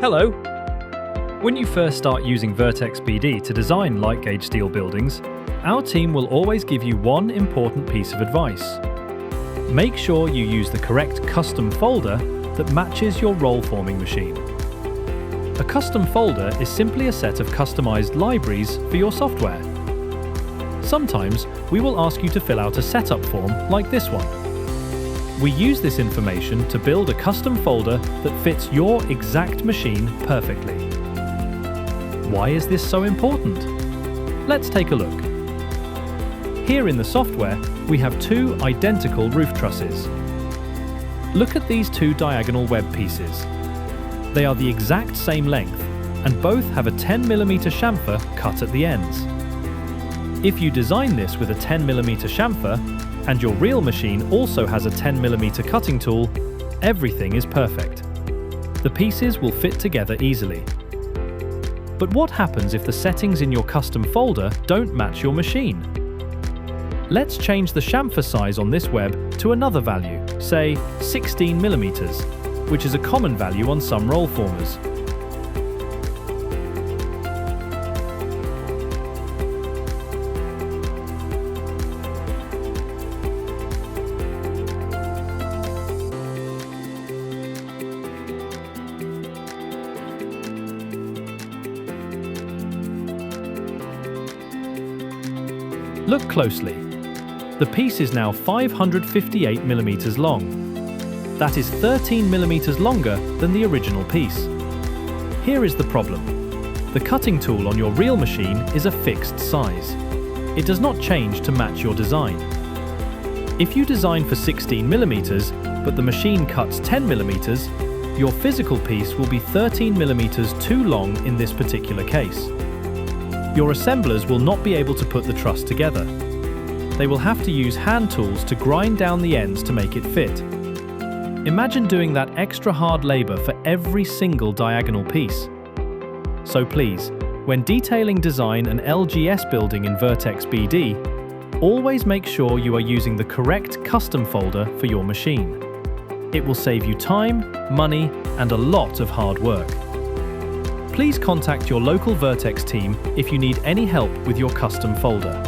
Hello! When you first start using Vertex BD to design light gauge steel buildings, our team will always give you one important piece of advice. Make sure you use the correct custom folder that matches your roll forming machine. A custom folder is simply a set of customized libraries for your software. Sometimes we will ask you to fill out a setup form like this one. We use this information to build a custom folder that fits your exact machine perfectly. Why is this so important? Let's take a look. Here in the software, we have two identical roof trusses. Look at these two diagonal web pieces. They are the exact same length, and both have a 10mm chamfer cut at the ends. If you design this with a 10mm chamfer, and your real machine also has a 10mm cutting tool, everything is perfect. The pieces will fit together easily. But what happens if the settings in your custom folder don't match your machine? Let's change the chamfer size on this web to another value, say 16mm, which is a common value on some roll formers. Look closely. The piece is now 558mm long. That is 13mm longer than the original piece. Here is the problem. The cutting tool on your real machine is a fixed size. It does not change to match your design. If you design for 16mm, but the machine cuts 10mm, your physical piece will be 13mm too long in this particular case. Your assemblers will not be able to put the truss together. They will have to use hand tools to grind down the ends to make it fit. Imagine doing that extra hard labor for every single diagonal piece. So please, when detailing design an LGS building in Vertex BD, always make sure you are using the correct custom folder for your machine. It will save you time, money, and a lot of hard work. Please contact your local Vertex team if you need any help with your custom folder.